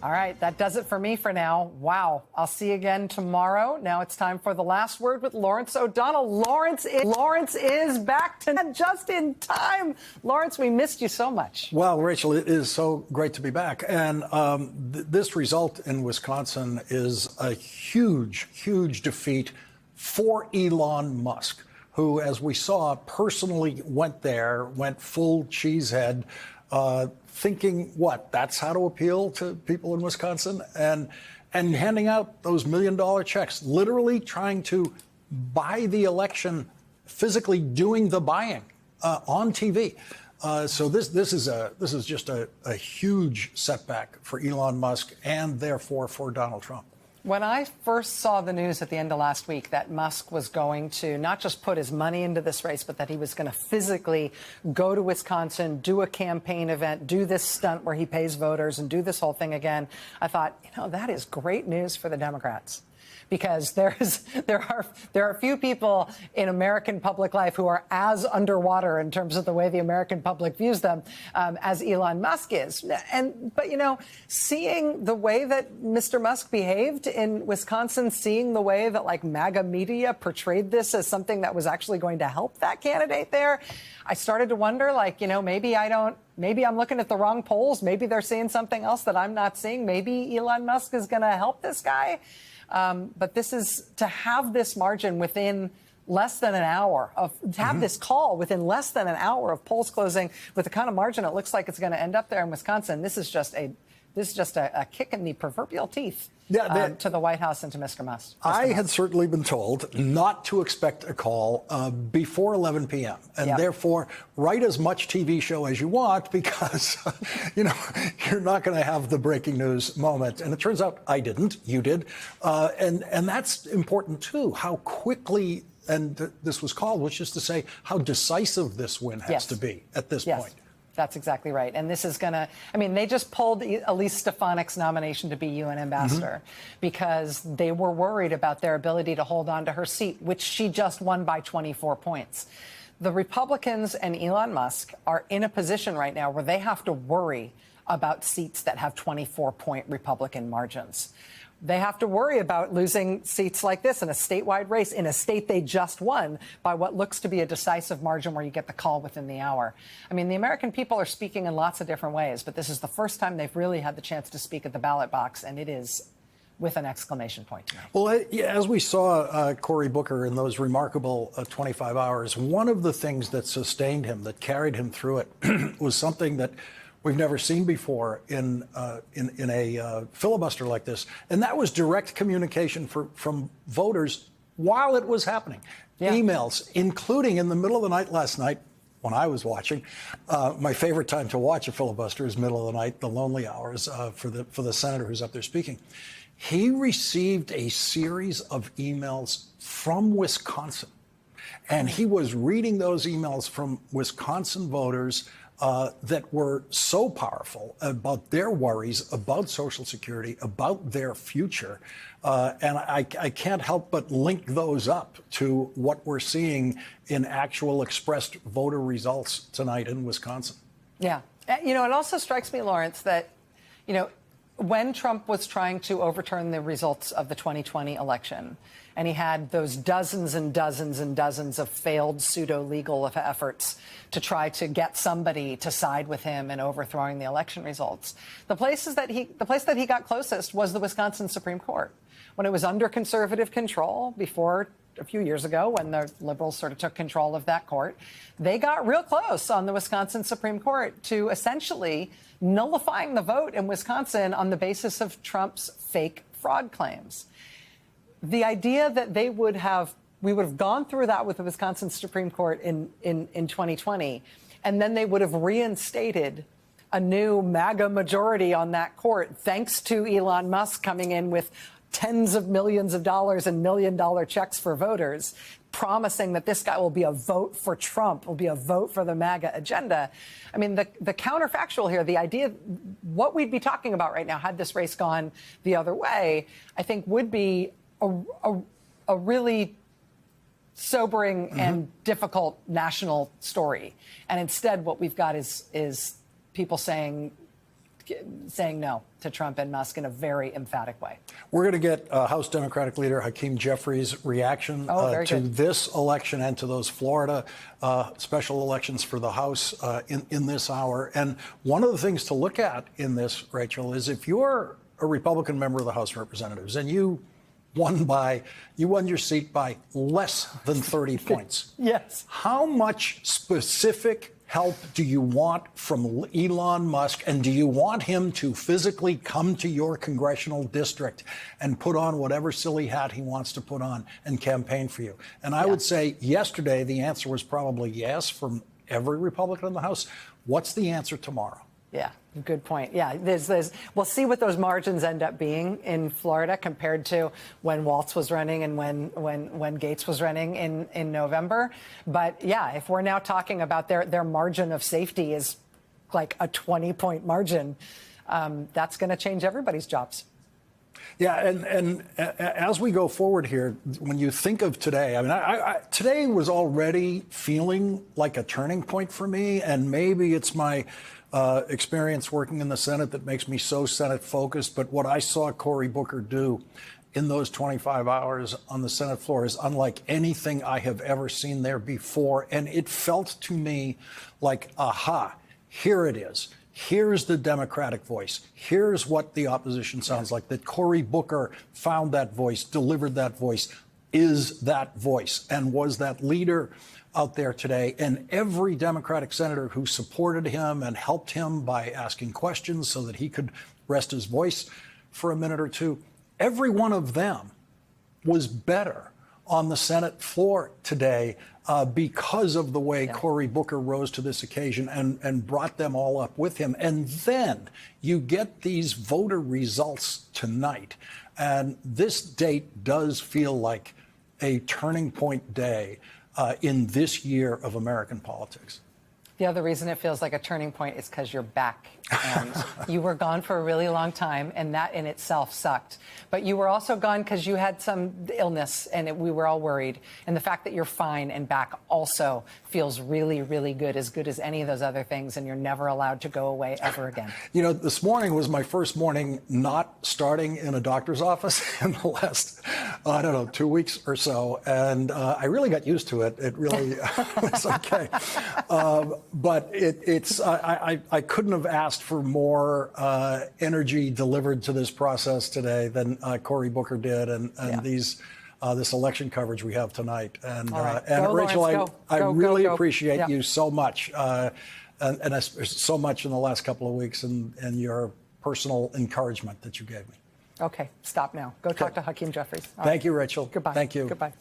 All right, that does it for me for now. Wow. I'll see you again tomorrow. Now it's time for the last word with Lawrence O'Donnell. Lawrence is back to just in time. Lawrence, we missed you so much. Well, Rachel, it is so great to be back. And this result in Wisconsin is a huge, huge defeat for Elon Musk, who, as we saw, personally went full cheesehead, thinking, that's how to appeal to people in Wisconsin, and handing out those $1 million checks, literally trying to buy the election, physically doing the buying on TV. So this is just a huge setback for Elon Musk and therefore for Donald Trump. When I first saw the news at the end of last week that Musk was going to not just put his money into this race, but that he was going to physically go to Wisconsin, do a campaign event, do this stunt where he pays voters and do this whole thing again, I thought, that is great news for the Democrats. Because there are few people in American public life who are as underwater in terms of the way the American public views them as Elon Musk is. But seeing the way that Mr. Musk behaved in Wisconsin, seeing the way that MAGA media portrayed this as something that was actually going to help that candidate there, I started to wonder, maybe I'm looking at the wrong polls. Maybe they're seeing something else that I'm not seeing. Maybe Elon Musk is going to help this guy. But this is to have this margin within less than an hour to have this call within less than an hour of polls closing with the kind of margin it looks like it's going to end up there in Wisconsin. This is just a kick in the proverbial teeth to the White House and to Mr. Musk. I had certainly been told not to expect a call before 11 p.m. and therefore write as much TV show as you want because, you're not going to have the breaking news moment. And it turns out I didn't. You did. And that's important, too, how quickly this was called, which is to say how decisive this win has to be at this point. That's exactly right. And this is going to, they just pulled Elise Stefanik's nomination to be UN ambassador because they were worried about their ability to hold on to her seat, which she just won by 24 points. The Republicans and Elon Musk are in a position right now where they have to worry about seats that have 24-point Republican margins. They have to worry about losing seats like this in a statewide race in a state they just won by what looks to be a decisive margin where you get the call within the hour. The American people are speaking in lots of different ways, but this is the first time they've really had the chance to speak at the ballot box, and it is with an exclamation point. Well, as we saw Cory Booker in those remarkable 25 hours, one of the things that sustained him, that carried him through it, was something that we've never seen before in a filibuster like this, and that was direct communication from voters while it was happening. Emails, including in the middle of the night last night when I was watching. My favorite time to watch a filibuster is middle of the night, the lonely hours for the senator who's up there speaking. He received a series of emails from Wisconsin, and he was reading those emails from Wisconsin voters that were so powerful about their worries about Social Security, about their future. And I can't help but link those up to what we're seeing in actual expressed voter results tonight in Wisconsin. Yeah. It also strikes me, Lawrence, that, when Trump was trying to overturn the results of the 2020 election, and he had those dozens and dozens and dozens of failed pseudo-legal efforts to try to get somebody to side with him in overthrowing the election results, the place that he got closest was the Wisconsin Supreme Court. When it was under conservative control before a few years ago, when the liberals sort of took control of that court, they got real close on the Wisconsin Supreme Court to essentially nullifying the vote in Wisconsin on the basis of Trump's fake fraud claims. The idea that we would have gone through that with the Wisconsin Supreme Court in 2020, and then they would have reinstated a new MAGA majority on that court, thanks to Elon Musk coming in with tens of millions of dollars and $1 million checks for voters, promising that this guy will be a vote for Trump, will be a vote for the MAGA agenda. The counterfactual here, the idea, what we'd be talking about right now, had this race gone the other way, I think would be a really sobering and difficult national story. And instead, what we've got is people saying saying no to Trump and Musk in a very emphatic way. We're going to get House Democratic leader Hakeem Jeffries' reaction to this election and to those Florida special elections for the House in this hour. And one of the things to look at in this, Rachel, is if you're a Republican member of the House of Representatives and you won your seat by less than 30 points. Yes. How much specific help do you want from Elon Musk, and do you want him to physically come to your congressional district and put on whatever silly hat he wants to put on and campaign for you? And I would say yesterday the answer was probably yes from every Republican in the House. What's the answer tomorrow? Yeah, good point. Yeah, we'll see what those margins end up being in Florida compared to when Waltz was running and when Gates was running in November. But yeah, if we're now talking about their margin of safety is like a 20-point margin, that's going to change everybody's jobs. Yeah, and as we go forward here, when you think of today, I mean, today was already feeling like a turning point for me, and maybe it's my experience working in the Senate that makes me so Senate focused. But what I saw Cory Booker do in those 25 hours on the Senate floor is unlike anything I have ever seen there before. And it felt to me like, aha, here it is. Here's the Democratic voice. Here's what the opposition sounds like. That Cory Booker found that voice, delivered that voice, is that voice, and was that leader out there today. And every Democratic senator who supported him and helped him by asking questions so that he could rest his voice for a minute or two, every one of them was better on the Senate floor today because of the way Cory Booker rose to this occasion and brought them all up with him. And then you get these voter results tonight. And this date does feel like a turning point day in this year of American politics. The other reason it feels like a turning point is because you're back. And you were gone for a really long time, and that in itself sucked. But you were also gone because you had some illness, and we were all worried. And the fact that you're fine and back also feels really, really good as any of those other things, and you're never allowed to go away ever again. You know, this morning was my first morning not starting in a doctor's office in the last, 2 weeks or so. And I really got used to it. It really was okay. But I couldn't have asked for more energy delivered to this process today than Cory Booker did, and this election coverage we have tonight. And, right. and Rachel, Lawrence, I really appreciate you so much, and so much in the last couple of weeks, and your personal encouragement that you gave me. Okay, stop now. Go talk to Hakeem Jeffries. Thank you, Rachel. Goodbye. Thank you. Goodbye.